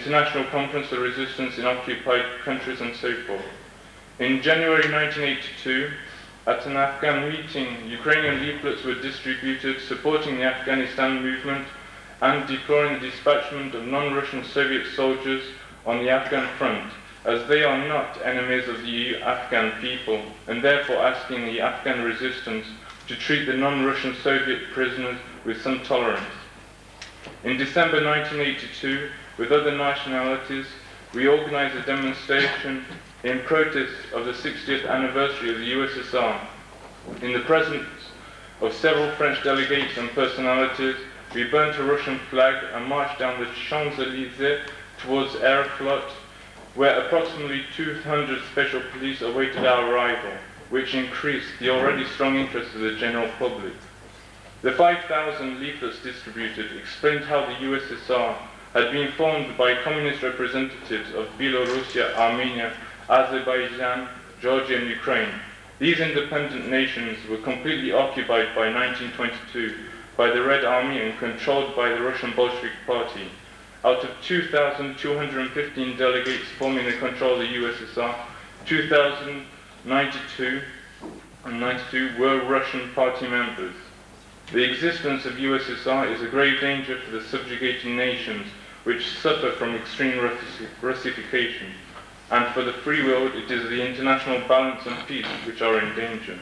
International Conference for Resistance in Occupied Countries and so forth. In January 1982, at an Afghan meeting, Ukrainian leaflets were distributed supporting the Afghanistan movement and deploring the dispatchment of non-Russian Soviet soldiers on the Afghan front, as they are not enemies of the Afghan people, and therefore asking the Afghan resistance to treat the non-Russian Soviet prisoners with some tolerance. In December 1982, with other nationalities, we organized a demonstration in protest of the 60th anniversary of the USSR. In the presence of several French delegates and personalities, we burnt a Russian flag and marched down the Champs-Élysées towards Aeroflot, where approximately 200 special police awaited our arrival, which increased the already strong interest of the general public. The 5,000 leaflets distributed explained how the USSR had been formed by communist representatives of Belarusia, Armenia, Azerbaijan, Georgia and Ukraine. These independent nations were completely occupied by 1922 by the Red Army and controlled by the Russian Bolshevik Party. Out of 2,215 delegates forming the control of the USSR, 2,092 were Russian party members. The existence of USSR is a grave danger for the subjugating nations which suffer from extreme Russification, and for the free world it is the international balance and peace which are in danger.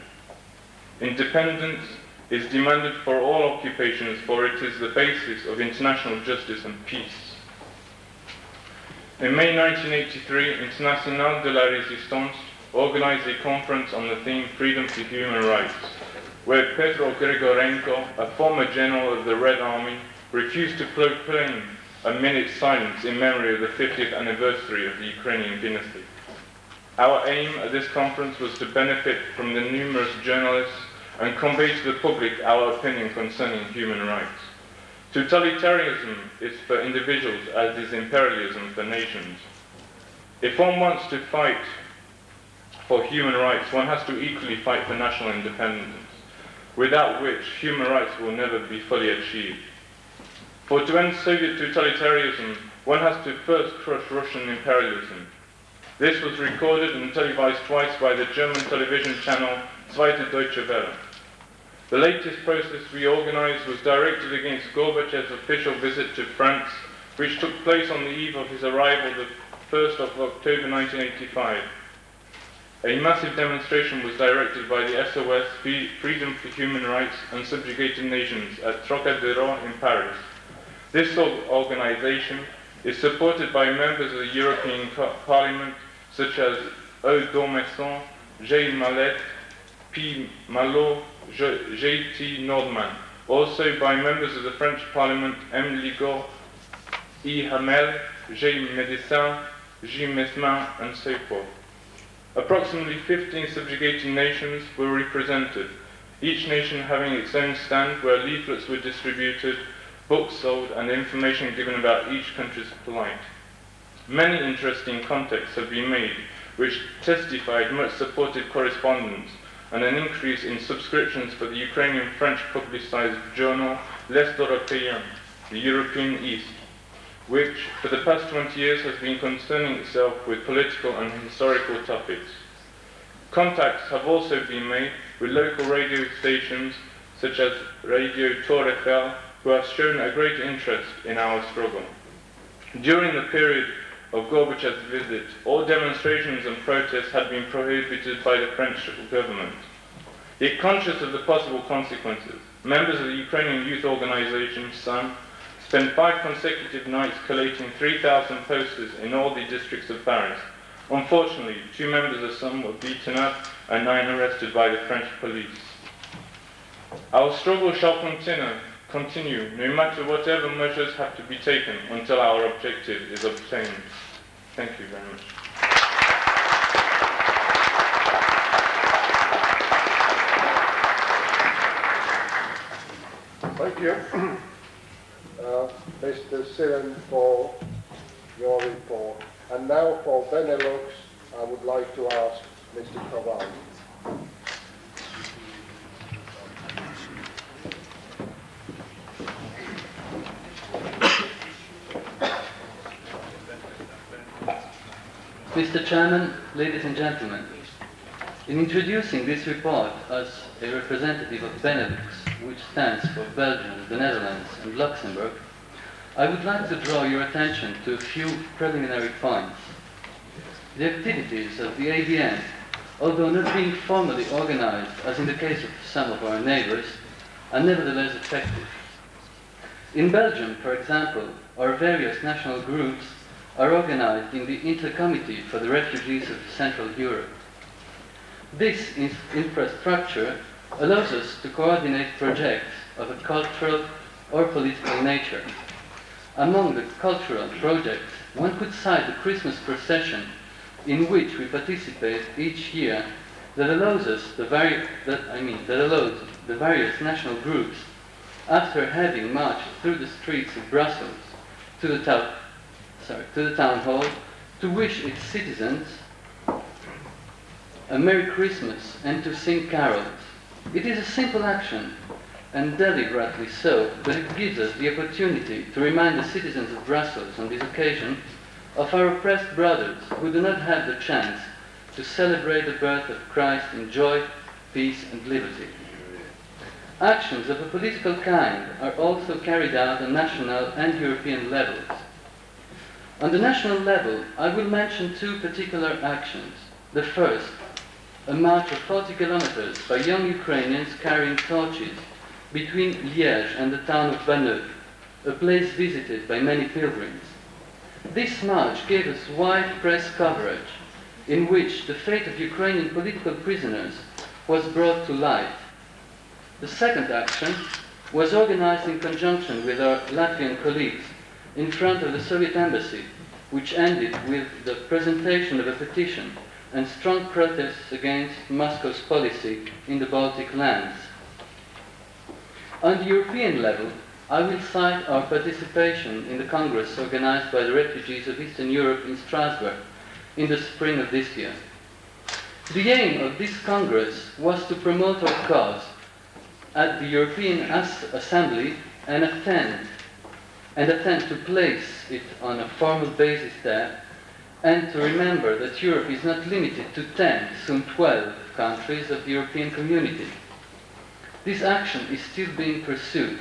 Independence is demanded for all occupations, for it is the basis of international justice and peace. In May 1983, Internationale de la Résistance organized a conference on the theme Freedom to Human Rights, where Petro Grigorenko, a former general of the Red Army, refused to proclaim a minute's silence in memory of the 50th anniversary of the Ukrainian dynasty. Our aim at this conference was to benefit from the numerous journalists and convey to the public our opinion concerning human rights. Totalitarianism is for individuals as is imperialism for nations. If one wants to fight for human rights, one has to equally fight for national independence, without which human rights will never be fully achieved. For to end Soviet totalitarianism, one has to first crush Russian imperialism. This was recorded and televised twice by the German television channel Zweite Deutsche Welle. The latest protest we organized was directed against Gorbachev's official visit to France, which took place on the eve of his arrival the 1st of October 1985. A massive demonstration was directed by the SOS, Freedom for Human Rights and Subjugated Nations, at Trocadero in Paris. This organization is supported by members of the European Parliament, such as Od.зб, J. Mallet, P. Malo, J.T. Nordman, also by members of the French Parliament, M. Ligot, E. Hamel, J. Médecin, J. Mesmin, and so forth. Approximately 15 subjugating nations were represented, each nation having its own stand where leaflets were distributed, books sold, and information given about each country's plight. Many interesting contacts have been made, which testified much supportive correspondence and an increase in subscriptions for the Ukrainian French publicized journal L'Est Européen, the European East, which for the past 20 years has been concerning itself with political and historical topics. Contacts have also been made with local radio stations such as Radio Tour Eiffel, who have shown a great interest in our struggle. During the period of Gorbachev's visit, all demonstrations and protests had been prohibited by the French government. Yet conscious of the possible consequences, members of the Ukrainian youth organization, SUN, spent 5 consecutive nights collating 3,000 posters in all the districts of Paris. Unfortunately, 2 members of SUN were beaten up and 9 arrested by the French police. Our struggle shall continue, no matter whatever measures have to be taken until our objective is obtained. Thank you very much. Thank you, Mr. Siren, for your report. And now for Benelux, I would like to ask Mr. Koval. Mr. Chairman, ladies and gentlemen, in introducing this report as a representative of Benelux, which stands for Belgium, the Netherlands and Luxembourg, I would like to draw your attention to a few preliminary points. The activities of the ABN, although not being formally organized, as in the case of some of our neighbors, are nevertheless effective. In Belgium, for example, our various national groups are organized in the Intercommittee for the Refugees of Central Europe. This infrastructure allows us to coordinate projects of a cultural or political nature. Among the cultural projects, one could cite the Christmas procession in which we participate each year that allows the various national groups, after having marched through the streets of Brussels to the town hall, to wish its citizens a Merry Christmas and to sing carols. It is a simple action, and deliberately so, but it gives us the opportunity to remind the citizens of Brussels on this occasion of our oppressed brothers who do not have the chance to celebrate the birth of Christ in joy, peace and liberty. Actions of a political kind are also carried out on national and European levels. On the national level, I will mention two particular actions. The first, a march of 40 kilometers by young Ukrainians carrying torches between Liège and the town of Banneuf, a place visited by many pilgrims. This march gave us wide press coverage in which the fate of Ukrainian political prisoners was brought to light. The second action was organized in conjunction with our Latvian colleagues in front of the Soviet embassy, which ended with the presentation of a petition and strong protests against Moscow's policy in the Baltic lands. On the European level, I will cite our participation in the Congress organized by the refugees of Eastern Europe in Strasbourg in the spring of this year. The aim of this Congress was to promote our cause at the European Assembly and attempt to place it on a formal basis there, and to remember that Europe is not limited to 10, soon 12 countries of the European Community. This action is still being pursued.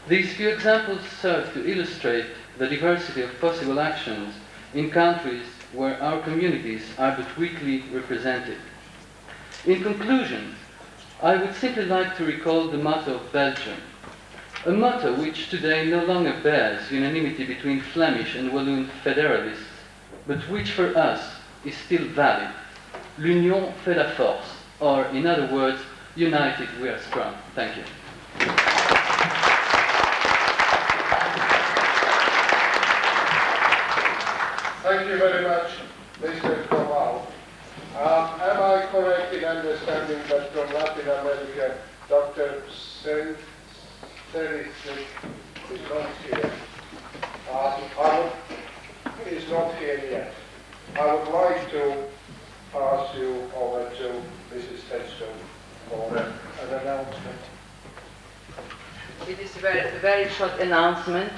These few examples serve to illustrate the diversity of possible actions in countries where our communities are but weakly represented. In conclusion, I would simply like to recall the motto of Belgium, a motto which today no longer bears unanimity between Flemish and Walloon federalists, but which for us is still valid. L'union fait la force, or in other words, united we are strong. Thank you. Thank you very much, Mr. Koval. Am I correct in understanding that from Latin America, Dr. Serisic is not here? Is not here yet. I would like to pass you over to Mrs. Hedstone for an announcement. It is a very short announcement.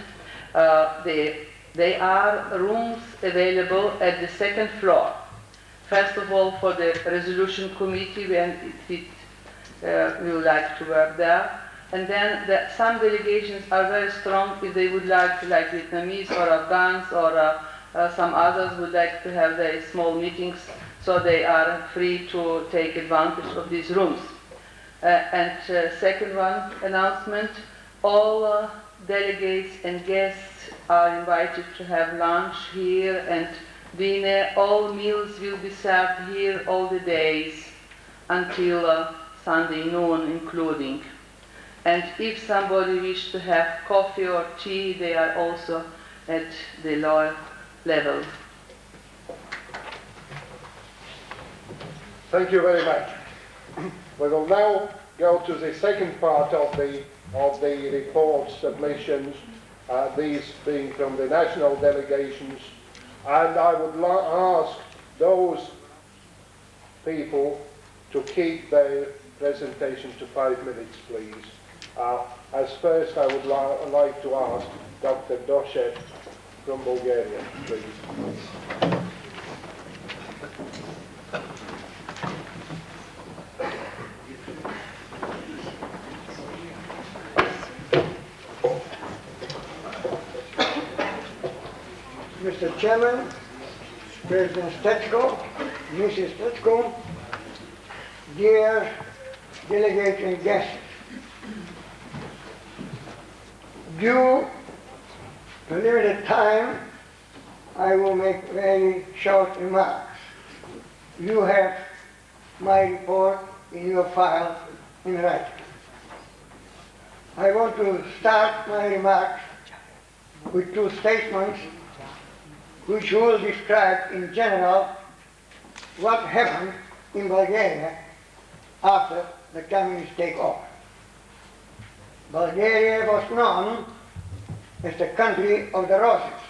There are rooms available at the second floor. First of all, for the resolution committee, when we would like to work there. And then some delegations are very strong if they would like Vietnamese or Afghans or some others would like to have their small meetings, so they are free to take advantage of these rooms. Second one announcement, all delegates and guests are invited to have lunch here and dinner. All meals will be served here all the days until Sunday noon including. And if somebody wishes to have coffee or tea, they are also at the lower level. Thank you very much. We will now go to the second part of the report submissions, these being from the national delegations, and I would ask those people to keep their presentation to 5 minutes, please. As first, I would like to ask Dr. Doshek from Bulgaria, please. Mr. Chairman, President Stechko, Mrs. Stechko, dear delegates and guests, due to limited time, I will make very short remarks. You have my report in your file in writing. I want to start my remarks with two statements which will describe in general what happened in Bulgaria after the communists take over. Bulgaria was known as the country of the roses.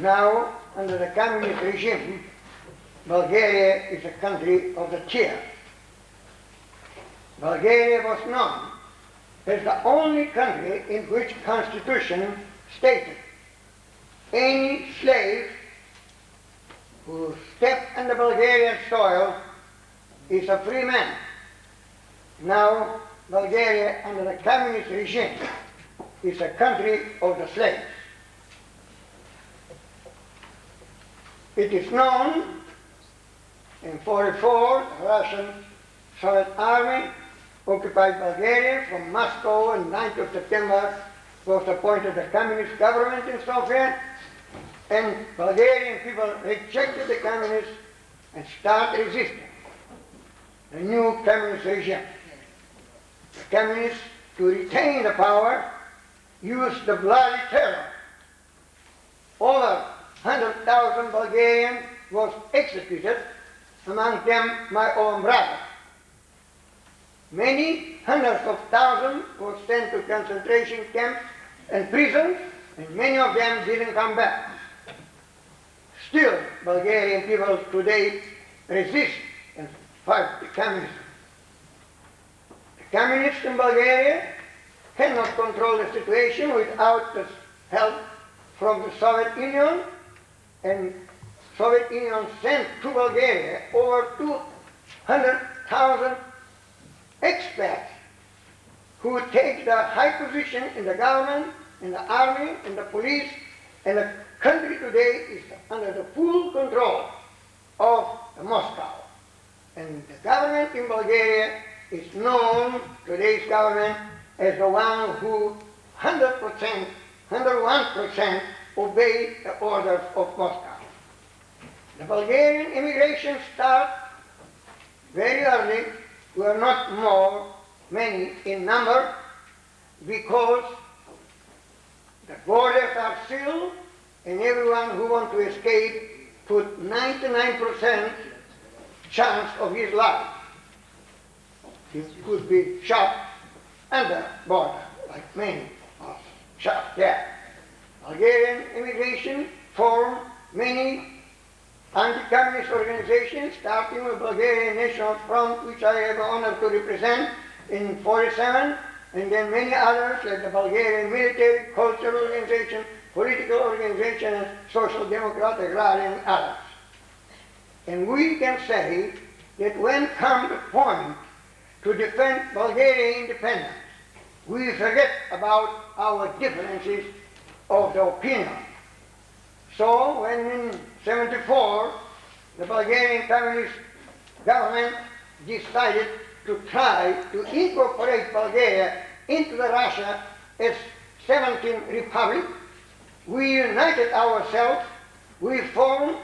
Now, under the communist regime, Bulgaria is a country of the tears. Bulgaria was known as the only country in which constitution stated any slave who stepped on the Bulgarian soil is a free man. Now, Bulgaria, under the communist regime, is a country of the slaves. It is known in 1944, the Russian Soviet Army occupied Bulgaria from Moscow, and 9th of September was appointed the communist government in Sofia, and Bulgarian people rejected the communists and started resisting the new communist regime. The communists, to retain the power, used the bloody terror. Over 100,000 Bulgarians was executed, among them my own brother. Many hundreds of thousands were sent to concentration camps and prisons, and many of them didn't come back. Still, Bulgarian people today resist and fight the communists. The communists in Bulgaria cannot control the situation without the help from the Soviet Union, and Soviet Union sent to Bulgaria over 200,000 expats who take the high position in the government, in the army, in the police, and the country today is under the full control of Moscow. And the government in Bulgaria is known, today's government, as the one who 100%, 101% obey the orders of Moscow. The Bulgarian immigration started very early. We are not many in number because the borders are sealed, and everyone who wants to escape put 99% chance of his life. He could be shot on the border, like many are shot there. Bulgarian immigration formed many anti-communist organizations, starting with Bulgarian National Front, which I have the honor to represent in 1947, and then many others like the Bulgarian military, cultural organization, political organization, and social democrat, agrarian, and others. And we can say that when comes the point to defend Bulgarian independence, we forget about our differences of the opinion. So when in 1974, the Bulgarian communist government decided to try to incorporate Bulgaria into the Russia as 17th Republic, we united ourselves, we formed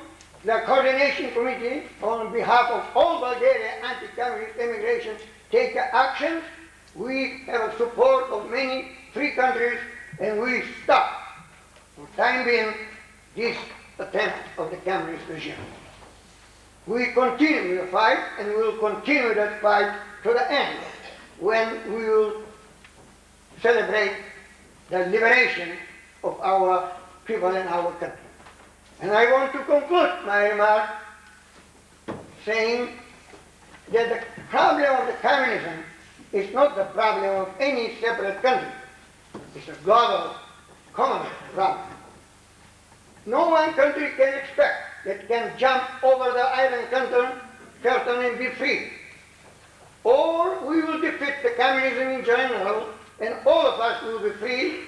the coordination committee on behalf of all Bulgarian anti-communist immigration take actions. We have a support of many free countries, and we stopped, for the time being, this attempt of the communist regime. We continue the fight, and we will continue that fight to the end, when we will celebrate the liberation of our people and our country. And I want to conclude my remark saying that the problem of the communism is not the problem of any separate country. It's a global, common problem. no one country can expect that can jump over the Iron Curtain and be free. Or we will defeat the communism in general, and all of us will be free,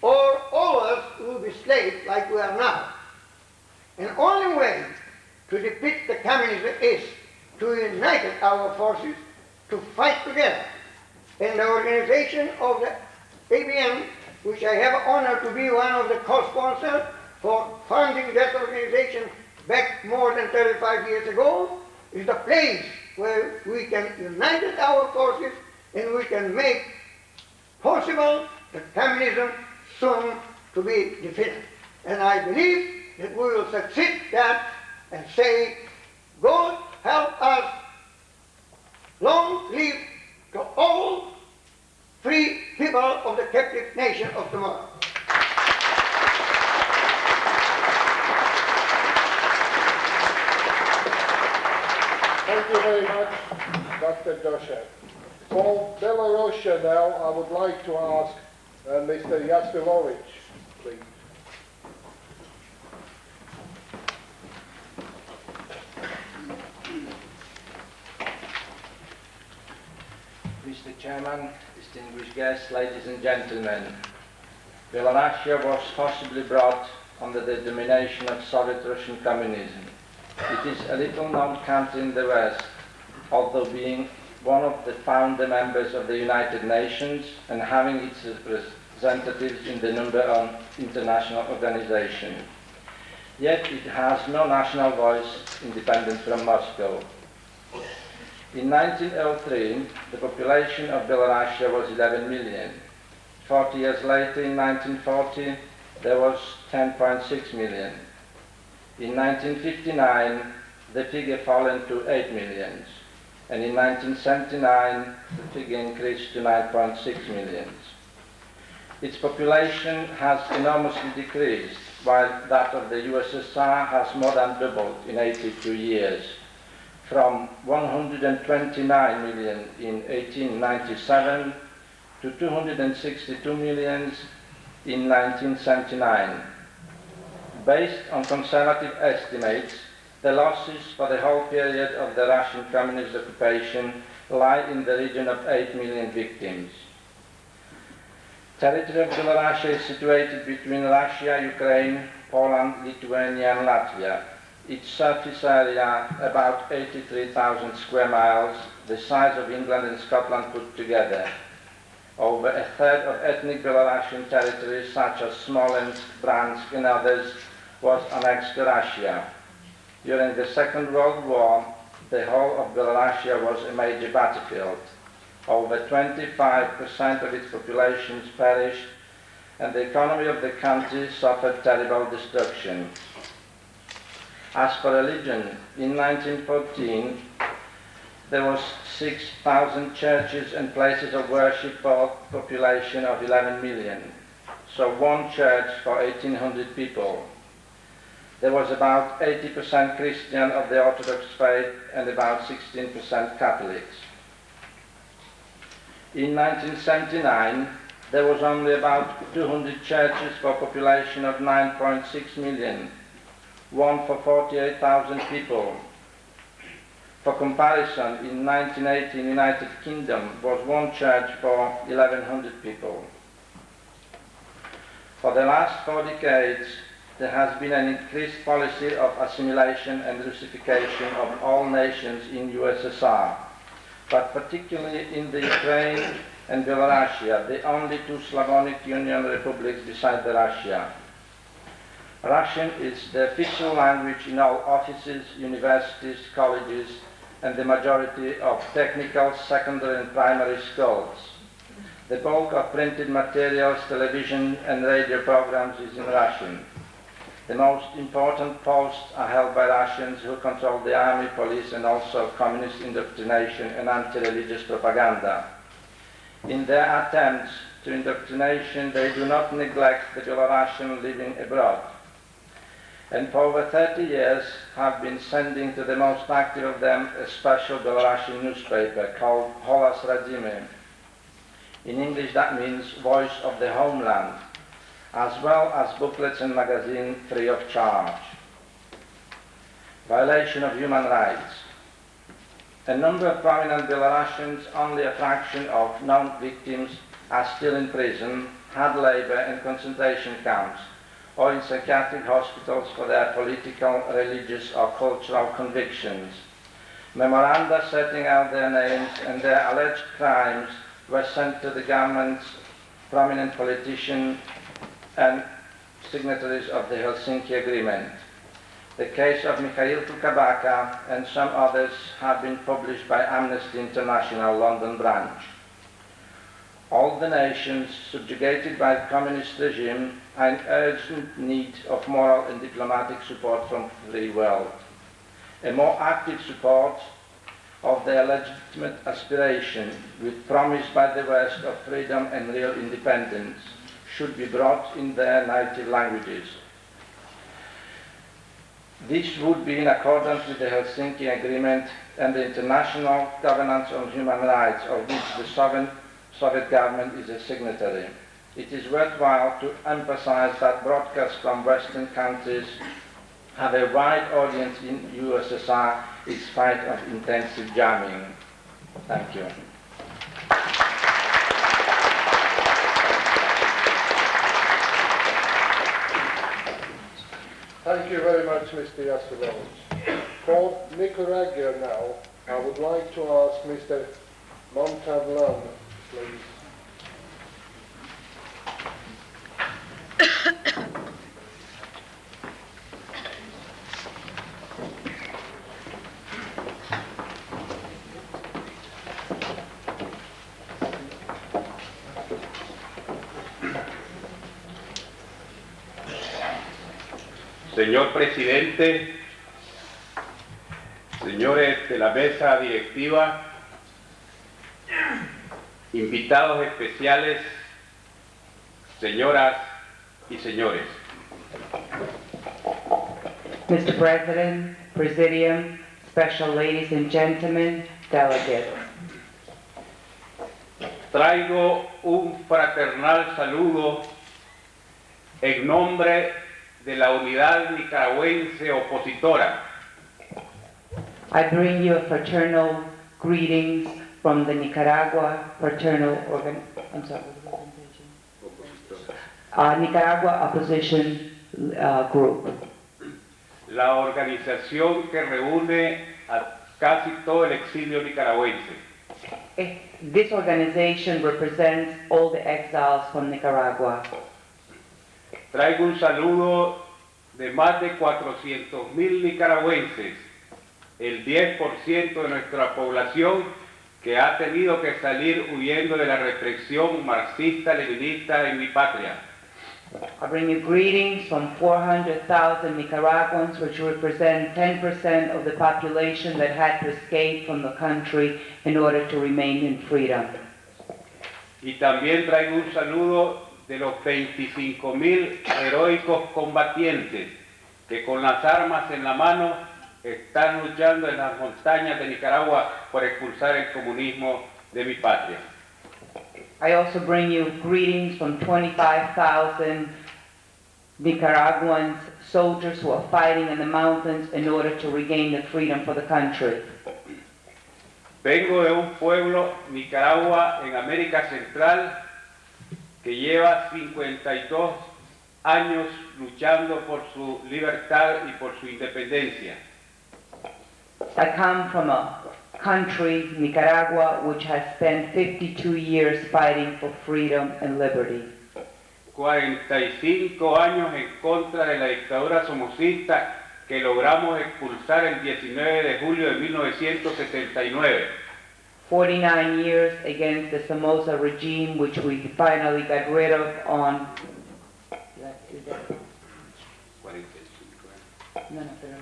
or all of us will be slaves like we are now. And only way to defeat the communism is to unite our forces to fight together. And the organization of the ABN, which I have honor to be one of the co-sponsors for founding that organization back more than 35 years ago, is the place where we can unite our forces and we can make possible the communism soon to be defeated. And I believe that we will succeed that and say, God help us, long live to all free people of the captive nation of tomorrow. Thank you very much, Dr. Doshev. For Belarusia now, I would like to ask Mr. Yasvilovich, please. Mr. Chairman, distinguished guests, ladies and gentlemen, Belarusia was forcibly brought under the domination of Soviet Russian communism. It is a little-known country in the West, although being one of the founder members of the United Nations and having its representatives in the number of international organizations. Yet it has no national voice independent from Moscow. In 1903, the population of Belarusia was 11 million. 40 years later, in 1940, there was 10.6 million. In 1959, the figure fallen to 8 million. And in 1979, the figure increased to 9.6 million. Its population has enormously decreased, while that of the USSR has more than doubled in 82 years. From 129 million in 1897 to 262 million in 1979. Based on conservative estimates, the losses for the whole period of the Russian communist occupation lie in the region of 8 million victims. Territory of Belarusia is situated between Russia, Ukraine, Poland, Lithuania and Latvia. Its surface area about 83,000 square miles, the size of England and Scotland put together. Over a third of ethnic Belarusian territories such as Smolensk, Bryansk and others was annexed to Russia. During the Second World War, the whole of Belarusia was a major battlefield. Over 25% of its population perished, and the economy of the country suffered terrible destruction. As for religion, in 1914, there was 6,000 churches and places of worship for a population of 11 million, so one church for 1,800 people. There was about 80% Christian of the Orthodox faith and about 16% Catholics. In 1979, there was only about 200 churches for a population of 9.6 million, one for 48,000 people. For comparison, in 1980, United Kingdom was one church for 1,100 people. For the last 4 decades, there has been an increased policy of assimilation and Russification of all nations in USSR, but particularly in the Ukraine and Belarusia, the only two Slavonic Union republics beside the Russia. Russian is the official language in all offices, universities, colleges, and the majority of technical, secondary and primary schools. The bulk of printed materials, television and radio programs is in Russian. The most important posts are held by Russians who control the army, police and also communist indoctrination and anti-religious propaganda. In their attempts to indoctrination, they do not neglect the Belarusian living abroad, and for over 30 years have been sending to the most active of them a special Belarusian newspaper called Holas Rodzimy. In English that means Voice of the Homeland, as well as booklets and magazines free of charge. Violation of human rights. A number of prominent Belarusians, only a fraction of known victims, are still in prison, hard labor and concentration camps, or in psychiatric hospitals for their political, religious or cultural convictions. Memoranda setting out their names and their alleged crimes were sent to the government's prominent politicians and signatories of the Helsinki Agreement. The case of Mikhail Tukabaka and some others have been published by Amnesty International London branch. All the nations subjugated by the communist regime are in urgent need of moral and diplomatic support from the free world. A more active support of their legitimate aspiration, with promise by the West of freedom and real independence, should be brought in their native languages. This would be in accordance with the Helsinki Agreement and the International Covenant on Human Rights, of which the Soviet government is a signatory. It is worthwhile to emphasize that broadcasts from Western countries have a wide audience in USSR in spite of intensive jamming. Thank you. Thank you very much, Mr. Yasilovich. For Nicaragua now, I would like to ask Mr. Montavlan, please. Señor Presidente, señores de la mesa directiva, invitados especiales, señoras y señores. Mr. President, Presidium, special ladies and gentlemen, delegates. Traigo un fraternal saludo en nombre de la unidad nicaragüense opositora. I bring you a fraternal greetings from the Nicaragua Nicaragua Opposition Group. La organización que reúne a casi todo el exilio nicaragüense. This organization represents all the exiles from Nicaragua. Traigo un saludo de más de 400,000 nicaragüenses, el 10% de nuestra población que ha tenido que salir huyendo de la represión marxista-leninista en mi patria. I bring you greetings from 400,000 Nicaraguans, which represent 10% of the population that had to escape from the country in order to remain in freedom. Y también traigo un saludo de los 25,000 heroicos combatientes que con las armas en la mano están luchando en las montañas de Nicaragua por expulsar el comunismo de mi patria. I also bring you greetings from 25,000 Nicaraguan soldiers who are fighting in the mountains in order to regain the freedom for the country. Vengo de un pueblo, Nicaragua, en América Central, que lleva 52 años luchando por su libertad y por su independencia. I come from a country, Nicaragua, which has spent 52 years fighting for freedom and liberty. 45 años en contra de la dictadura somocista que logramos expulsar el 19 de julio de 1979. 49 years against the Somoza regime, which we finally got rid of on... No, pero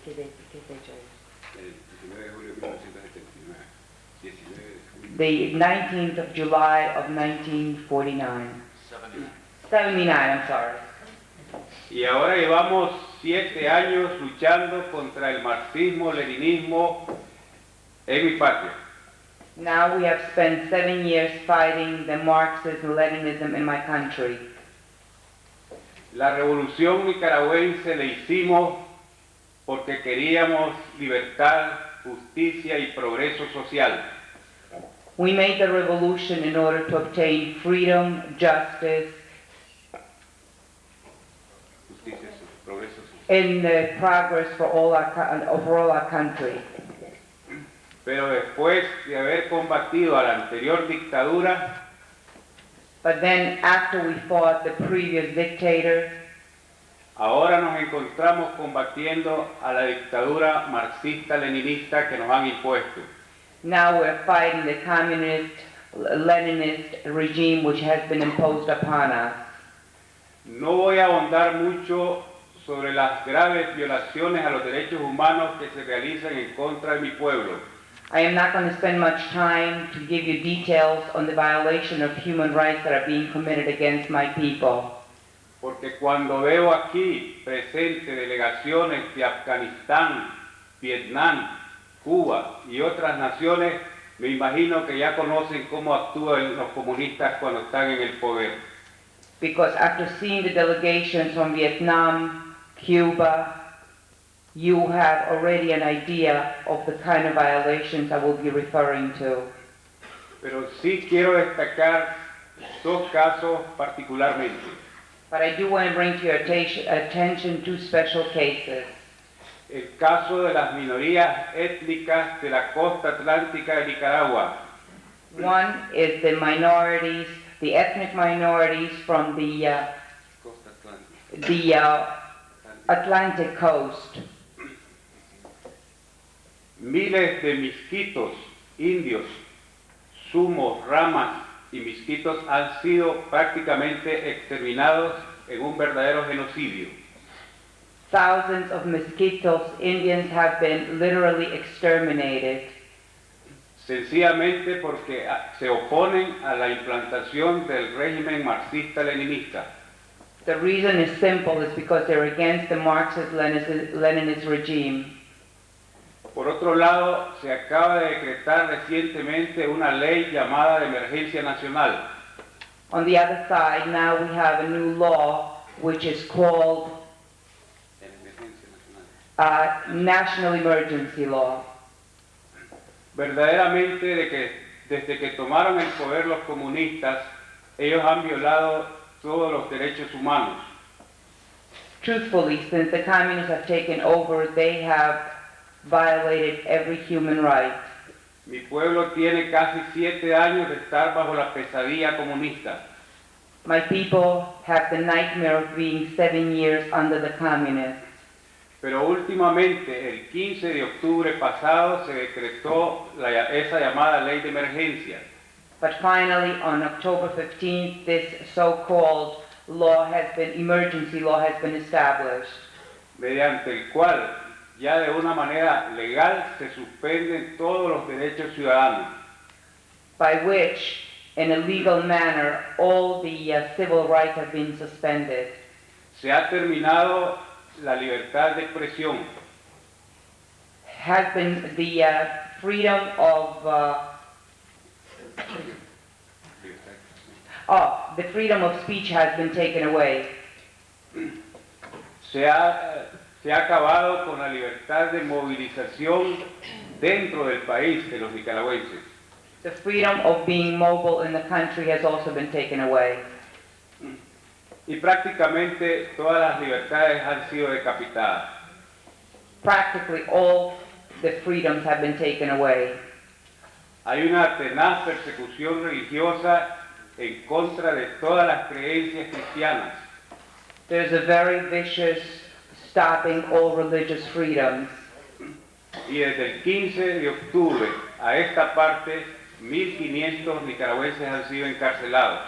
¿qué fecha es? El 19 de julio de 1979. The 19th of July of 1949. 79, I'm sorry. Y ahora llevamos 7 años luchando contra el marxismo-leninismo en mi patria. Now we have spent 7 years fighting the Marxism, Leninism in my country. La revolución nicaragüense la hicimos porque queríamos libertad, justicia y progreso social. We made the revolution in order to obtain freedom, justice, Justicia, progreso social. and progress for all our country. Pero después de haber combatido a la anterior dictadura, But then after we fought the previous dictator, ahora nos encontramos combatiendo a la dictadura marxista-leninista que nos han impuesto. now we're fighting the communist, Leninist regime which has been imposed upon us. No voy a ahondar mucho sobre las graves violaciones a los derechos humanos que se realizan en contra de mi pueblo, I am not going to spend much time to give you details on the violation of human rights that are being committed against my people. porque cuando veo aquí presentes delegaciones de Afganistán, Vietnam, Cuba y otras naciones, me imagino que ya conocen cómo actúan los comunistas cuando están en el poder. Because after seeing the delegations from Vietnam, Cuba, you have already an idea of the kind of violations I will be referring to. Pero sí quiero destacar dos casos particularmente. But I do want to bring to your attention two special cases. El caso de las minorías étnicas de la costa atlántica de Nicaragua. One is the minorities, the ethnic minorities from the Atlantic coast. Miles de misquitos, indios, sumos, ramas y misquitos han sido prácticamente exterminados en un verdadero genocidio. Thousands of mosquitoes, Indians have been literally exterminated Sencillamente porque se oponen a la implantación del régimen marxista-leninista. The reason is simple, it's because they're against the Marxist-Leninist regime. Por otro lado, se acaba de decretar recientemente una ley llamada de emergencia nacional, On the other side, now we have a new law which is called National Emergency Law. verdaderamente desde que tomaron el poder los comunistas, ellos han violado todos los derechos humanos. Truthfully, since the communists have taken over, they have violated every human right. Mi pueblo tiene casi 7 años de estar bajo la pesadilla comunista. My people have the nightmare of being 7 years under the communists. Pero últimamente, el 15 de octubre pasado, se decretó esa llamada ley de emergencia, But finally, on October 15th, this so-called emergency law has been established, mediante el cual ya de una manera legal se suspenden todos los derechos ciudadanos. by which, in a legal manner, all the civil rights have been suspended. Se ha terminado la libertad de expresión, Has been the freedom of the freedom of speech has been taken away. se ha acabado con la libertad de movilización dentro del país de los nicaragüenses. The freedom of being mobile in the country has also been taken away. Y prácticamente todas las libertades han sido decapitadas. Practically all the freedoms have been taken away. Hay una tenaz persecución religiosa en contra de todas las creencias cristianas. There's a very vicious stopping all religious freedoms. Y desde el 15 de octubre a esta parte, 1.500 nicaragüenses han sido encarcelados.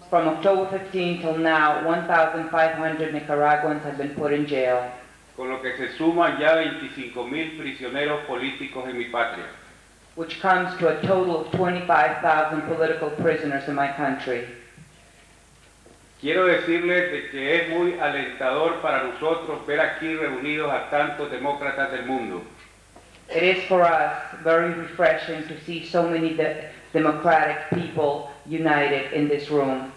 From October 15 till now, 1,500 Nicaraguans have been put in jail, con lo que se suman ya 25.000 prisioneros políticos en mi patria. which comes to a total of 25,000 political prisoners in my country. Quiero decirles de que es muy alentador para nosotros ver aquí reunidos a tantos demócratas del mundo. It is for us very refreshing to see so many democratic people united in this room.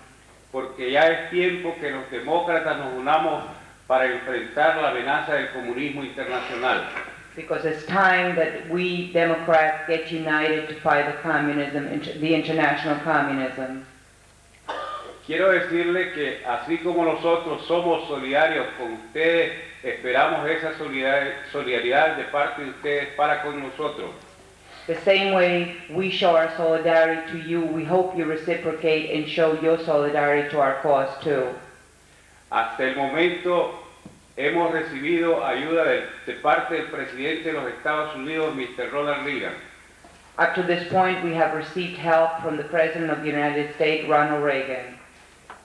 porque ya es tiempo que los demócratas nos unamos para enfrentar la amenaza del comunismo internacional. Because it's time that we Democrats get united to fight the communism, the international communism. Quiero decirle que así como nosotros somos solidarios con ustedes, esperamos esa solidaridad de parte de ustedes para con nosotros. The same way we show our solidarity to you, we hope you reciprocate and show your solidarity to our cause too. Hasta el momento hemos recibido ayuda de parte del presidente de los Estados Unidos, Mr. Ronald Reagan. Up to this point, we have received help from the President of the United States, Ronald Reagan,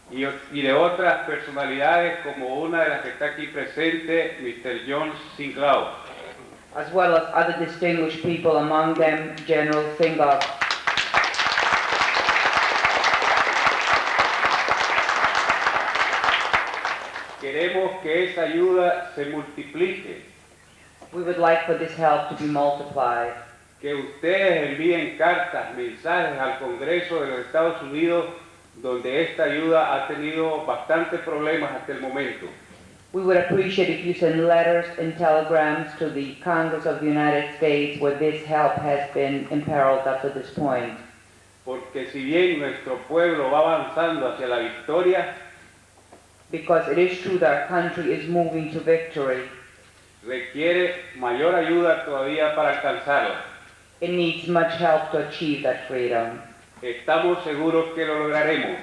Y de otras personalidades como una de las que está aquí presente, Mr. John Sinclair. as well as other distinguished people, among them General Singh. Queremos que esa ayuda se multiplique, We would like for this help to be multiplied, que ustedes envíen cartas, mensajes al Congreso de los Estados Unidos, donde esta ayuda ha tenido bastantes problemas hasta el momento. We would appreciate if you send letters and telegrams to the Congress of the United States where this help has been imperiled up to this point. Porque si bien nuestro pueblo va avanzando hacia la victoria, Because it is true that our country is moving to victory, requiere mayor ayuda todavía para alcanzarla. it needs much help to achieve that freedom. Estamos seguros que lo lograremos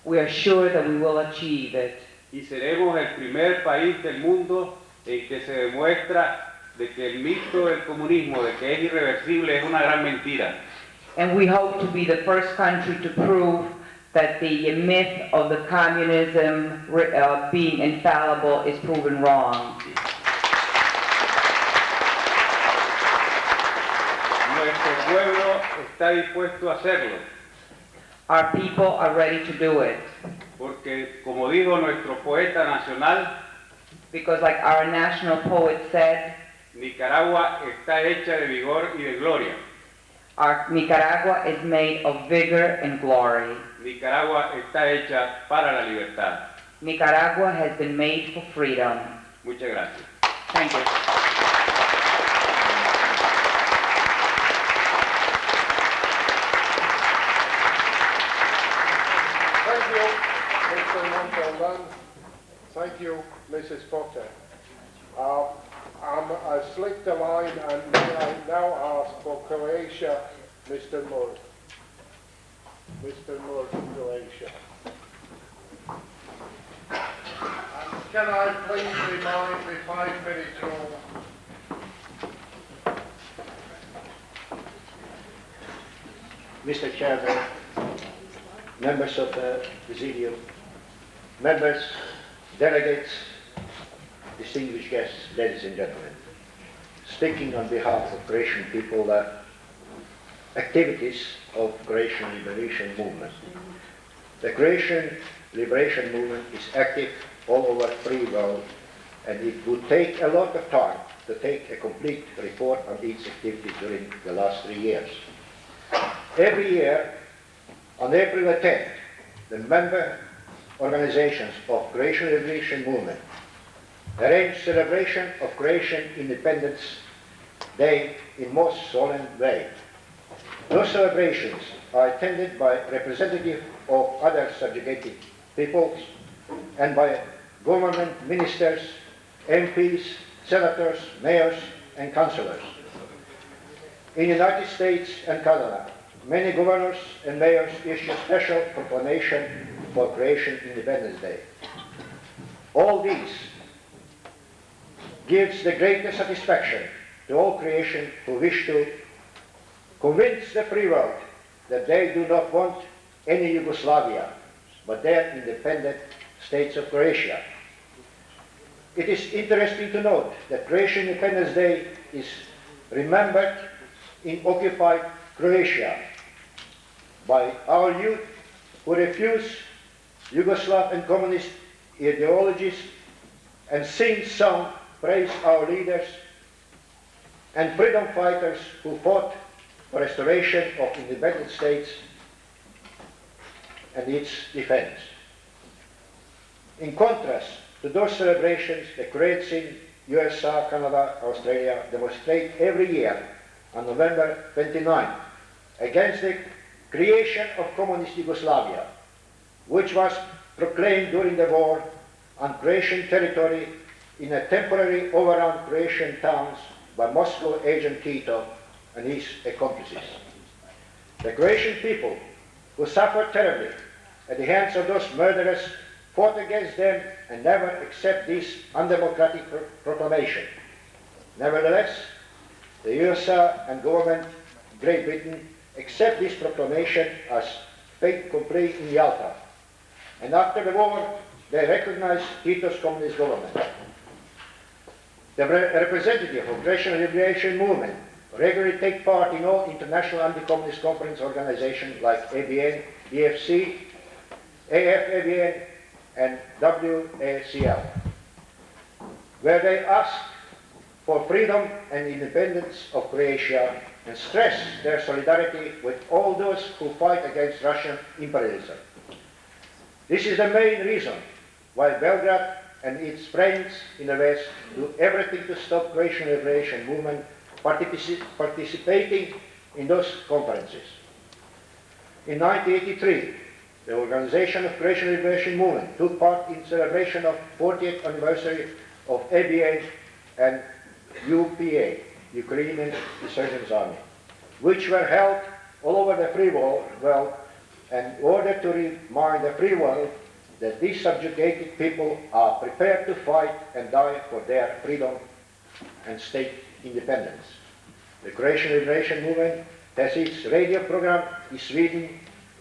We are sure that we will achieve it, y seremos el primer país del mundo en que se demuestra de que el mito del comunismo, de que es irreversible, es una gran mentira. and we hope to be the first country to prove that the myth of the communism being infallible is proven wrong. Nuestro pueblo está dispuesto a hacerlo, Our people are ready to do it, porque como dijo nuestro poeta nacional, because like our national poet said, Nicaragua está hecha de vigor y de gloria. our Nicaragua is made of vigor and glory. Nicaragua está hecha para la libertad. Nicaragua has been made for freedom. Muchas gracias. Thank you. Thank you, Mr. Montalban. Thank you, Mrs. Potter. I slipped the line and I now ask for Croatia, Mr. Moore. Mr. Moore from Croatia. And can I please remind the 5-minute rule? Mr. Chairman, members of the Presidium, members, delegates, distinguished guests, ladies and gentlemen. Speaking on behalf of Croatian people, the activities of Croatian liberation movement. The Croatian liberation movement is active all over free world, and it would take a lot of time to take a complete report on its activities during the last 3 years. Every year, on April 10th, the member organizations of Croatian liberation movement arrange celebration of Croatian Independence Day in most solemn way. Those celebrations are attended by representatives of other subjugated peoples and by government ministers, MPs, senators, mayors, and councillors. In the United States and Canada, many governors and mayors issue special proclamation for Croatian Independence Day. All these gives the greatest satisfaction to all Croatians who wish to convince the free world that they do not want any Yugoslavia, but their independent states of Croatia. It is interesting to note that Croatian Independence Day is remembered in occupied Croatia by our youth who refuse Yugoslav and communist ideologies and sing songs, praise our leaders and freedom fighters who fought for restoration of independent states and its defense. In contrast to those celebrations, the Croats in USA, Canada, Australia demonstrate every year on November 29 against the creation of communist Yugoslavia, which was proclaimed during the war on Croatian territory in a temporary overrun Croatian towns by Moscow agent Tito and his accomplices. The Croatian people, who suffered terribly at the hands of those murderers, fought against them and never accept this undemocratic proclamation. Nevertheless, the USA and government Great Britain accept this proclamation as fait accompli in Yalta. And after the war, they recognize Tito's communist government. The representative of Croatian Liberation Movement regularly take part in all international anti-communist conference organizations like ABN, BFC, AFABN, and WACL, where they ask for freedom and independence of Croatia and stress their solidarity with all those who fight against Russian imperialism. This is the main reason why Belgrade and its friends in the West do everything to stop Croatian Liberation Movement participating in those conferences. In 1983, the Organization of Croatian Liberation Movement took part in celebration of 40th anniversary of ABN and UPA, Ukrainian Insurgents Army, which were held all over the free world in order to remind the free world that these subjugated people are prepared to fight and die for their freedom and state independence. The Croatian Liberation Movement has its radio program in Sweden,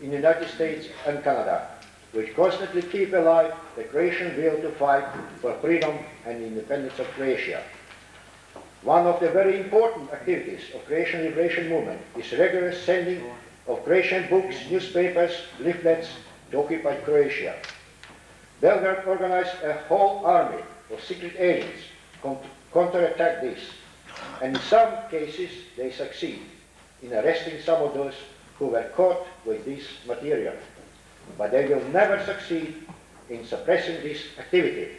in the United States and Canada, which constantly keep alive the Croatian will to fight for freedom and independence of Croatia. One of the very important activities of Croatian Liberation Movement is regular sending of Croatian books, newspapers, leaflets to occupied Croatia. Belgrade organized a whole army of secret agents to counterattack this, and in some cases they succeed in arresting some of those who were caught with this material. But they will never succeed in suppressing this activity.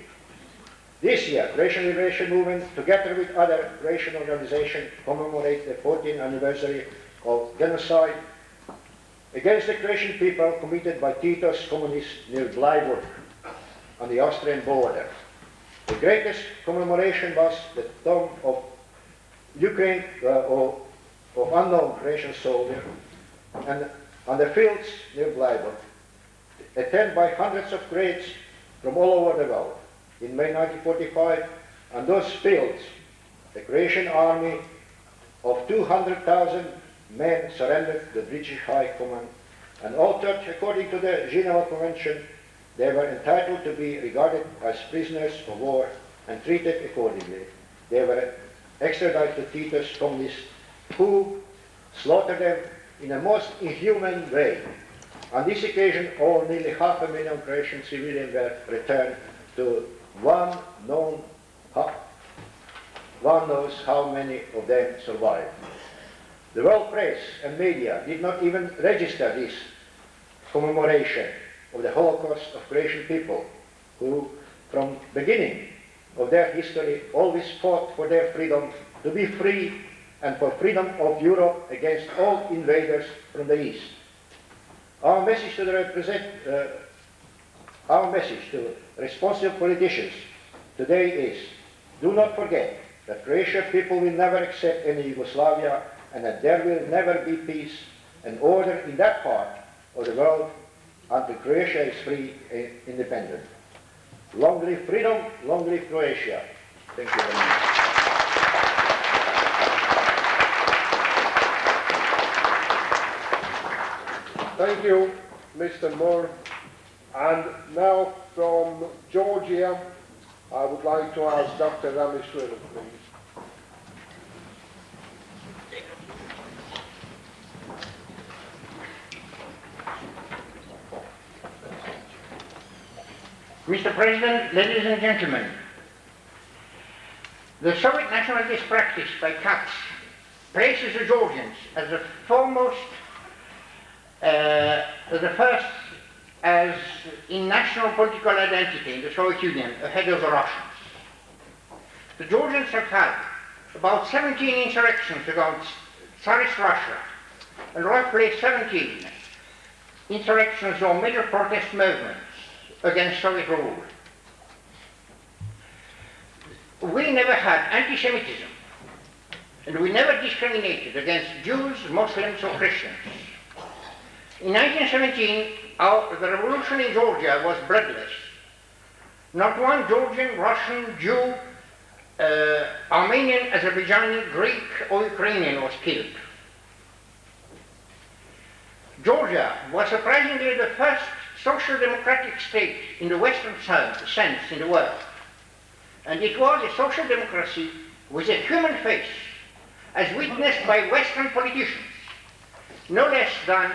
This year, Croatian Liberation Movement, together with other Croatian organizations, commemorate the 14th anniversary of genocide against the Croatian people committed by Tito's communists near Blajburg on the Austrian border. The greatest commemoration was the tomb of Ukraine, of unknown Croatian soldier, and on the fields near Blajburg, attended by hundreds of Croats from all over the world. In May 1945, on those fields, the Croatian army of 200,000 men surrendered to the British High Command, and altered according to the Geneva Convention, they were entitled to be regarded as prisoners of war and treated accordingly. They were extradited to Tito's communists, who slaughtered them in a most inhuman way. On this occasion, nearly 500,000 Croatian civilians were returned to one knows how many of them survived. The world press and media did not even register this commemoration of the Holocaust of Croatian people, who from the beginning of their history always fought for their freedom to be free and for freedom of Europe against all invaders from the East. Our message to responsible politicians today is: do not forget that Croatian people will never accept any Yugoslavia, and that there will never be peace and order in that part of the world until Croatia is free and independent. Long live freedom, long live Croatia. Thank you very much. Thank you, Mr. Moore. And now from Georgia, I would like to ask Dr. Rameshwar, please. Mr. President, ladies and gentlemen, the Soviet nationalist practice by Katz places the Georgians as the foremost, the first as in national political identity in the Soviet Union ahead of the Russians. The Georgians have had about 17 insurrections against Tsarist Russia and roughly 17 insurrections or major protest movements against Soviet rule. We never had anti-Semitism, and we never discriminated against Jews, Muslims or Christians. In 1917, the revolution in Georgia was bloodless. Not one Georgian, Russian, Jew, Armenian, Azerbaijani, Greek or Ukrainian was killed. Georgia was surprisingly the first social democratic state in the Western sense in the world. And it was a social democracy with a human face, as witnessed by Western politicians, no less than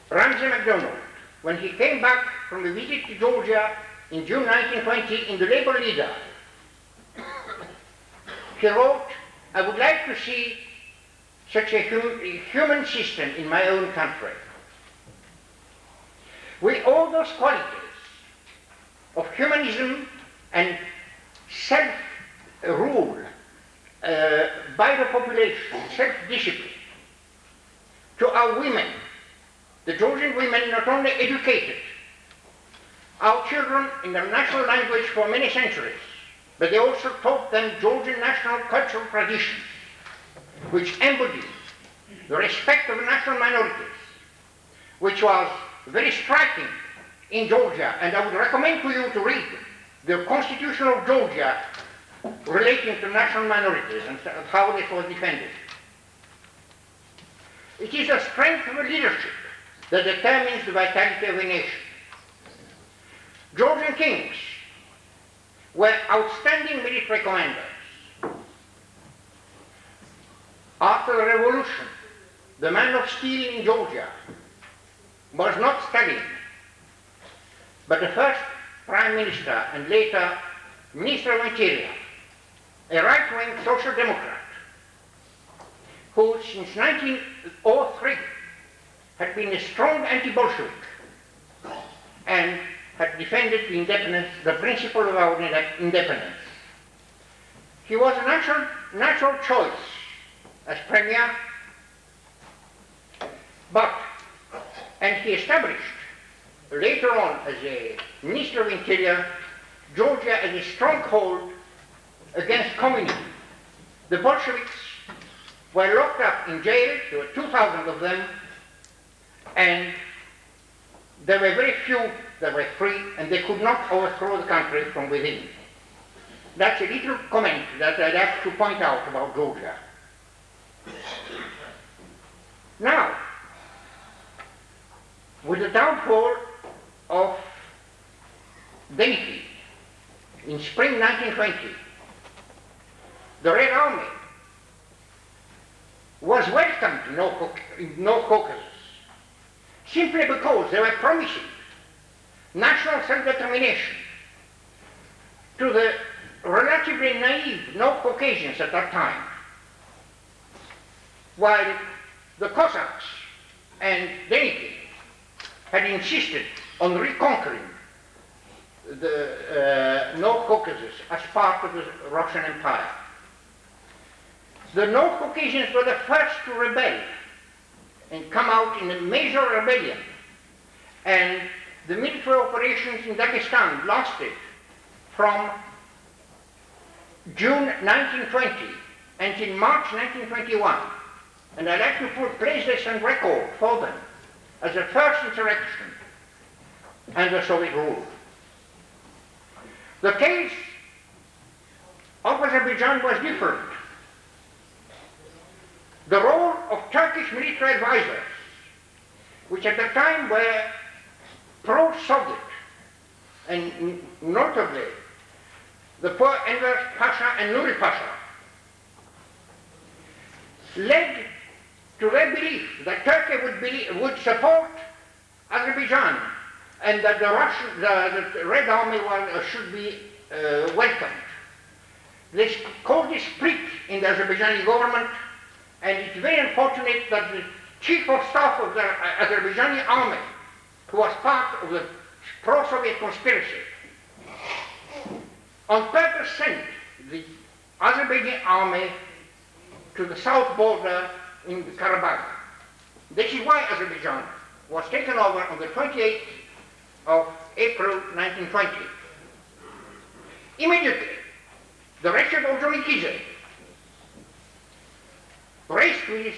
Ramsay MacDonald, when he came back from a visit to Georgia in June 1920 in the Labour Leader. He wrote, "I would like to see such a human system in my own country." With all those qualities of humanism and self-rule by the population, self-discipline, to our women, the Georgian women not only educated our children in their national language for many centuries, but they also taught them Georgian national cultural traditions, which embodied the respect of national minorities, which was very striking in Georgia. And I would recommend to you to read the Constitution of Georgia relating to national minorities and how this was defended. It is the strength of a leadership that determines the vitality of a nation. Georgian kings were outstanding military commanders. After the revolution, the man of steel in Georgia was not Stalin, but the first prime minister and later minister of interior, a right-wing social democrat, who since 1903 had been a strong anti-Bolshevik and had defended the independence, the principle of our independence. He was a natural choice as premier, and he established later on as a minister of interior Georgia as a stronghold against communism. The Bolsheviks were locked up in jail, there were 2,000 of them, and there were very few that were free, and they could not overthrow the country from within. That's a little comment that I'd have to point out about Georgia. Now, with the downfall of Deniki in spring 1920, the Red Army was welcomed in North Caucasus simply because they were promising national self-determination to the relatively naive North Caucasians at that time, while the Cossacks and Deniki had insisted on reconquering the North Caucasus as part of the Russian Empire. The North Caucasians were the first to rebel and come out in a major rebellion, and the military operations in Dagestan lasted from June 1920 until March 1921. And I'd like to place this on record for them as the first insurrection under Soviet rule. The case of Azerbaijan was different. The role of Turkish military advisors, which at the time were pro-Soviet, and notably the poor Enver Pasha and Nuri Pasha, led to their belief that Turkey would support Azerbaijan and that the Red Army should be welcomed. This caused a split in the Azerbaijani government, and it's very unfortunate that the chief of staff of the Azerbaijani army who was part of the pro-Soviet conspiracy, on purpose sent the Azerbaijani army to the south border in Karabakh. This is why Azerbaijan was taken over on the 28th of April 1920. Immediately, the wretched Orjonikidze raced with his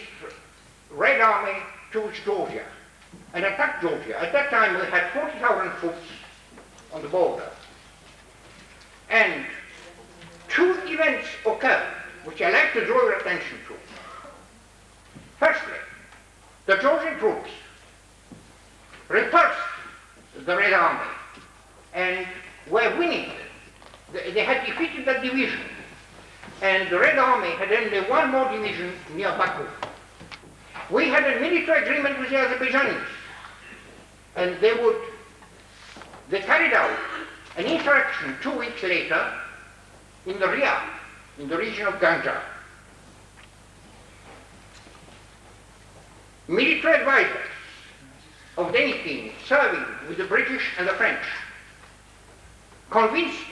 Red Army towards Georgia and attacked Georgia. At that time, we had 40,000 troops on the border. And two events occurred which I like to draw your attention to. Firstly, the Georgian troops repulsed the Red Army and were winning. They had defeated that division, and the Red Army had only one more division near Baku. We had a military agreement with the Azerbaijanis, and they carried out an insurrection 2 weeks later in the Riyadh, in the region of Ganja. Military advisors of Denikin serving with the British and the French convinced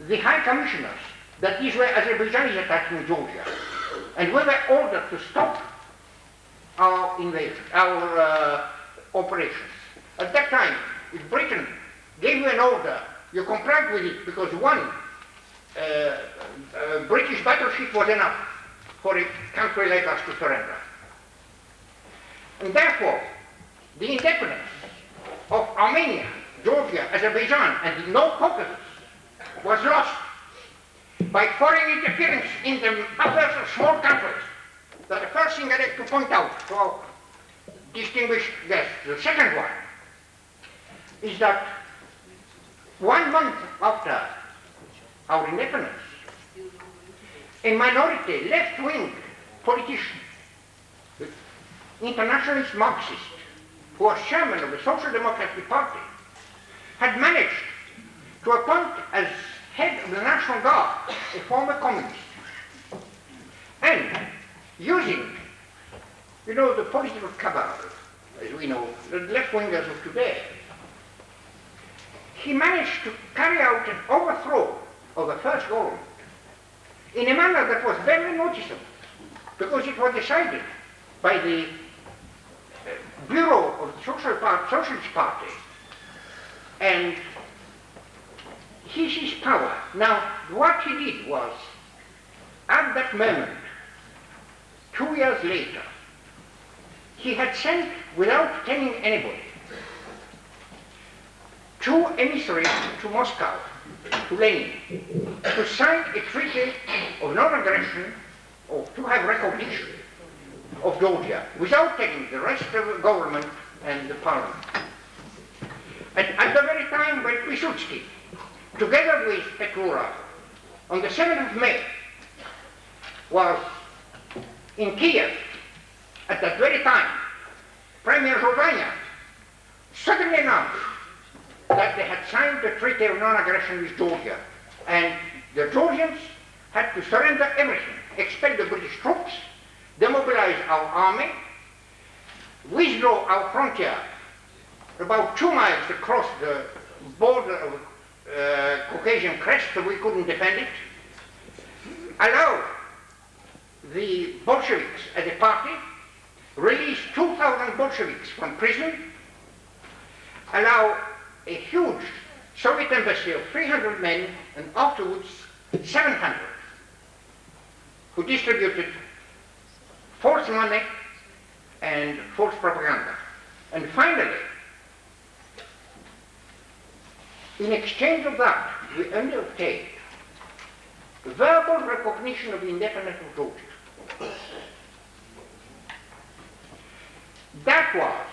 the high commissioners that these were Azerbaijanis attacking Georgia, and we were ordered to stop our invasion, our operations. At that time, if Britain gave you an order, you complied with it because one British battleship was enough for a country like us to surrender. And therefore, the independence of Armenia, Georgia, Azerbaijan, and the North Caucasus was lost by foreign interference in the affairs of small countries. That's the first thing I'd like to point out to our distinguished guests. The second one is that 1 month after our independence, a minority left-wing politician, the internationalist Marxist, who was chairman of the Social Democratic Party, had managed to appoint as head of the National Guard a former communist. And using, the political cabal, as we know, the left-wingers of today, he managed to carry out an overthrow of the first government in a manner that was very noticeable, because it was decided by the Bureau of the Socialist Party, and he seized power. Now, what he did was, at that moment, 2 years later, he had sent, without telling anybody, 2 emissaries to Moscow, to Lenin, to sign a treaty of non-aggression, or to have recognition of Georgia, without telling the rest of the government and the parliament. And at the very time when Pilsudski, together with Petlura, on the 7th of May, was in Kiev, at that very time, Premier Zhozanya suddenly announced that they had signed the Treaty of Non-Aggression with Georgia, and the Georgians had to surrender everything, expel the British troops, demobilize our army, withdraw our frontier about 2 miles across the border of Caucasian crest so we couldn't defend it, allow the Bolsheviks as a party, release 2,000 Bolsheviks from prison, allow a huge Soviet embassy of 300 men, and afterwards 700, who distributed false money and false propaganda. And finally, in exchange of that, we only obtained verbal recognition of the independence of Georgia. That was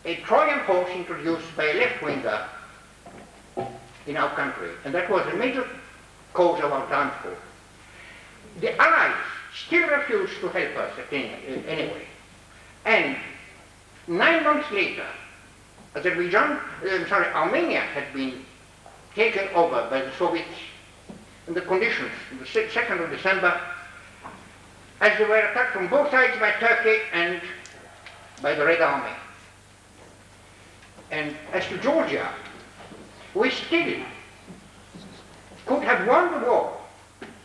a Trojan horse introduced by a left-winger in our country, and that was a major cause of our downfall. The Allies still refused to help us anyway. And 9 months later, Armenia had been taken over by the Soviets in the conditions, on the 2nd of December, as they were attacked from both sides by Turkey and by the Red Army. And as to Georgia, we still could have won the war,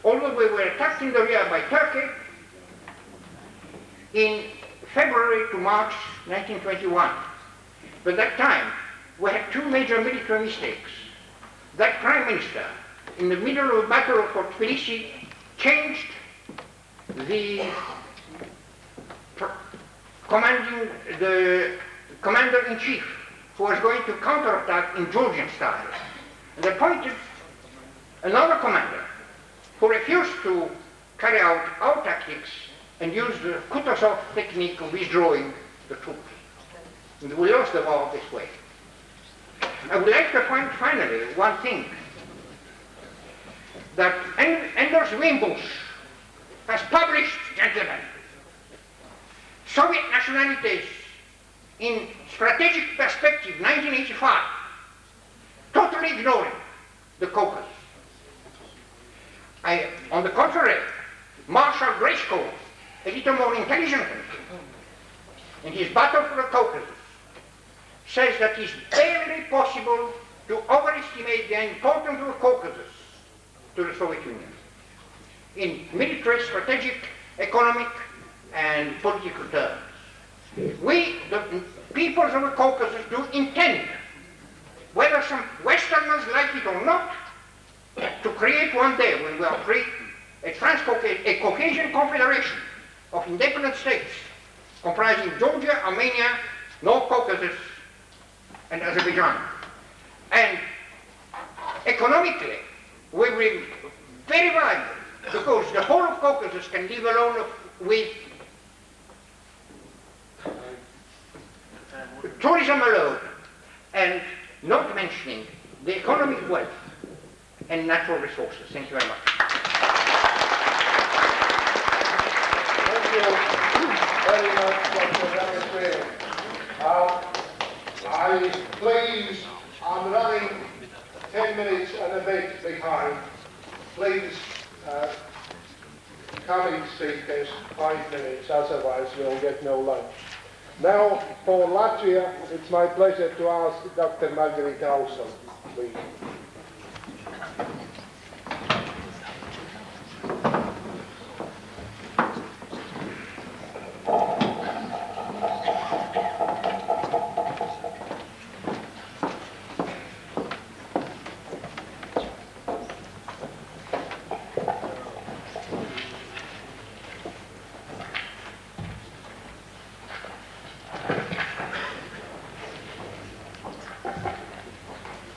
although we were attacked in the rear by Turkey in February to March 1921. But that time, we had two major military mistakes. That prime minister, in the middle of the battle of Fort Tbilisi, changed the commander-in-chief who was going to counterattack in Georgian style, and appointed another commander who refused to carry out our tactics and used the Kutuzov technique of withdrawing the troops. And we lost the war this way. I would like to point finally one thing, that Anders Wimbush has published, gentlemen, Soviet nationalities in strategic perspective 1985, totally ignoring the Caucasus. On the contrary, Marshal Grishko, a little more intelligent than him, in his battle for the Caucasus, says that it's barely possible to overestimate the importance of the Caucasus to the Soviet Union in military, strategic, economic, and political terms. We, the peoples of the Caucasus, do intend, whether some Westerners like it or not, to create one day, when we are free, a Caucasian confederation of independent states comprising Georgia, Armenia, North Caucasus, and Azerbaijan. And economically, we will be very viable, because the whole of Caucasus can live alone with tourism alone, and not mentioning the economic wealth and natural resources. Thank you very much. Thank you very much, Dr. Demetri. I'm running 10 minutes and a bit behind. Please, coming speakers, 5 minutes, otherwise we'll get no lunch. Now, for Latvia, it's my pleasure to ask Dr. Margarita Ausam, please.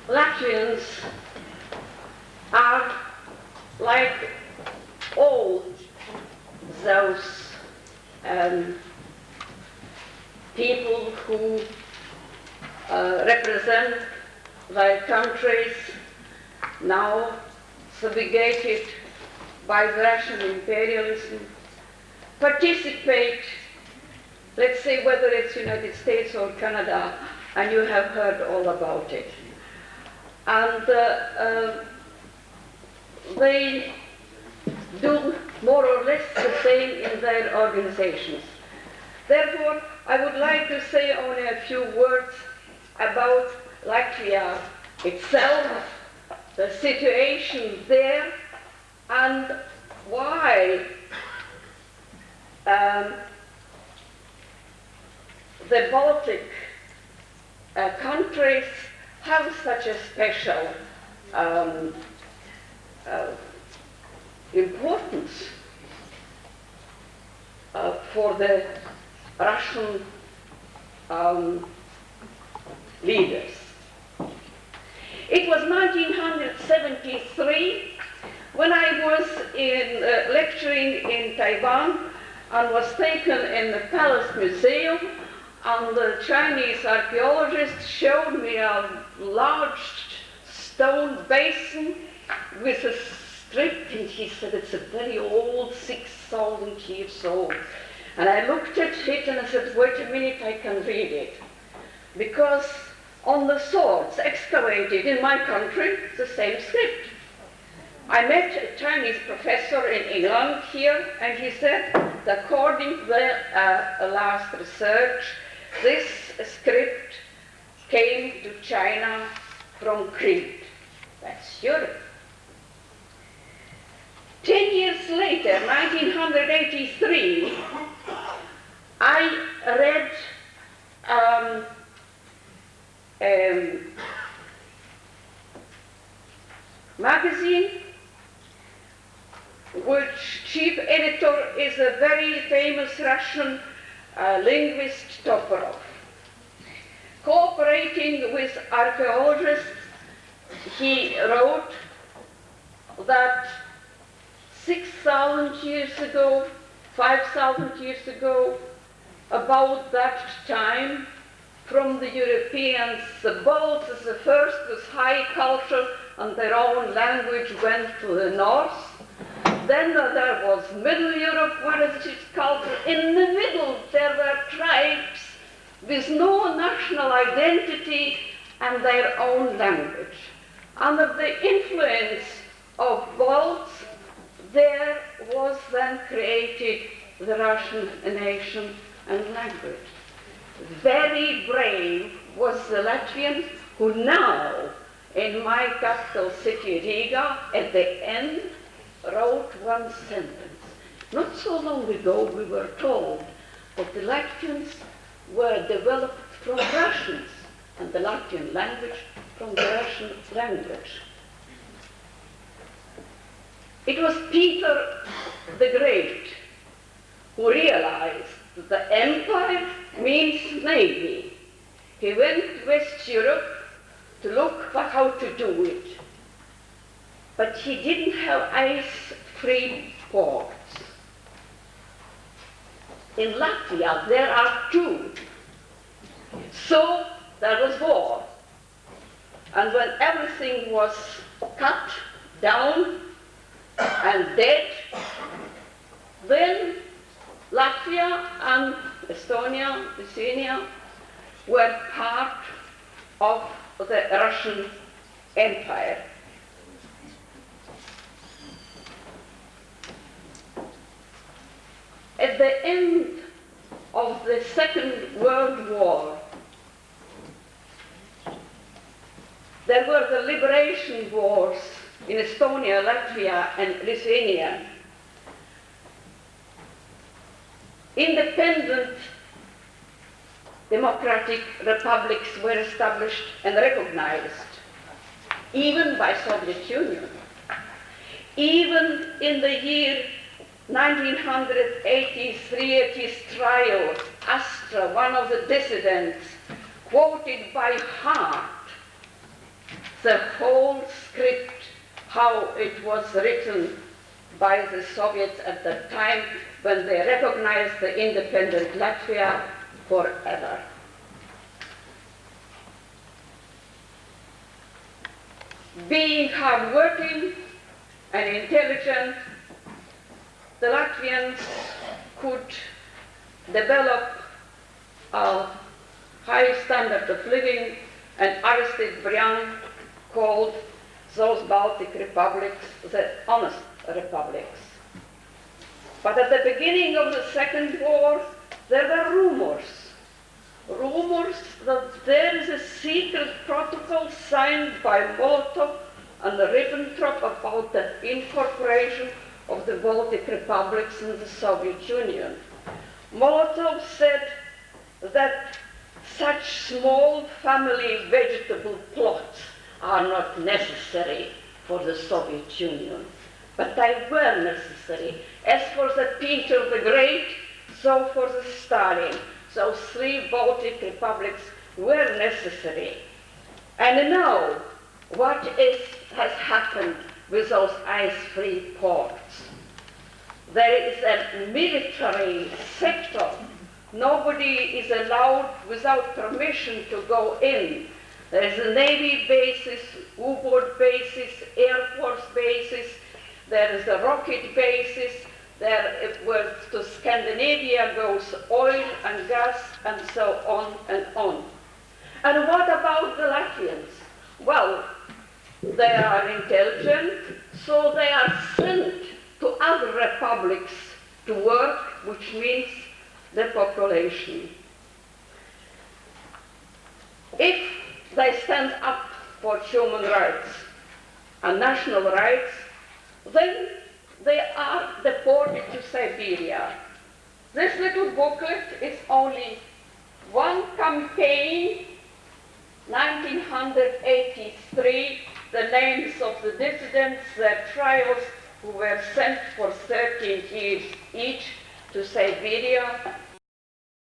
Latvians are like all those people who represent their countries now subjugated by the Russian imperialism, participate, let's say whether it's United States or Canada, and you have heard all about it. And they do more or less the same in their organizations. Therefore, I would like to say only a few words about Latvia itself, the situation there, and why the Baltic countries have such a special importance for the Russian leaders. It was 1973 when I was lecturing in Taiwan and was taken in the Palace Museum, and the Chinese archaeologist showed me a large stone basin with a script, and he said it's a very old, 6,000 years old. And I looked at it and I said, wait a minute, I can read it. Because on the swords excavated in my country, the same script. I met a Chinese professor in England here, and he said that according to the last research, This script came to China from Crete. That's Europe. 10 years later, 1983, I read magazine which chief editor is a very famous Russian linguist Toporov. Cooperating with archaeologists, he wrote that 6,000 years ago, 5,000 years ago, about that time, from the Europeans, the Balts, the first with high culture and their own language went to the north. Then there was Middle Europe with its culture. In the middle there were tribes with no national identity and their own language. Under the influence of Balts, there was then created the Russian nation and language. Very brave was the Latvian who now, in my capital city Riga, at the end, wrote one sentence. Not so long ago we were told that the Latvians were developed from Russians and the Latvian language from the Russian language. It was Peter the Great who realized that the empire means navy. He went to West Europe to look for how to do it. But he didn't have ice-free ports. In Latvia there are two. So there was war. And when everything was cut down and dead, then Latvia and Estonia, Lithuania were part of the Russian Empire. At the end of the Second World War, there were the liberation wars in Estonia, Latvia, and Lithuania. Independent democratic republics were established and recognized, even by Soviet Union. Even in the year 1983, at his trial, Astra, one of the dissidents, quoted by heart the whole script, how it was written by the Soviets at the time when they recognized the independent Latvia forever. Being hardworking and intelligent, the Latvians could develop a high standard of living, and Aristide Briand called those Baltic republics the honest republics. But at the beginning of the Second War, there were rumors that there is a secret protocol signed by Molotov and Ribbentrop about the incorporation of the Baltic republics in the Soviet Union. Molotov said that such small family vegetable plots are not necessary for the Soviet Union, but they were necessary. As for the Peter the Great, so for the Stalin. Those three Baltic republics were necessary. And now, what has happened with those ice-free ports? There is a military sector. Nobody is allowed without permission to go in. There is a Navy basis, U-boat basis, Air Force basis, there is a rocket basis, there where to Scandinavia goes oil and gas and so on and on. And what about the Latvians? Well, they are intelligent, so they are sent to other republics to work, which means the population. if they stand up for human rights and national rights, then they are deported to Siberia. This little booklet is only one campaign, 1983, the names of the dissidents, their trials, who were sent for 13 years each to Siberia,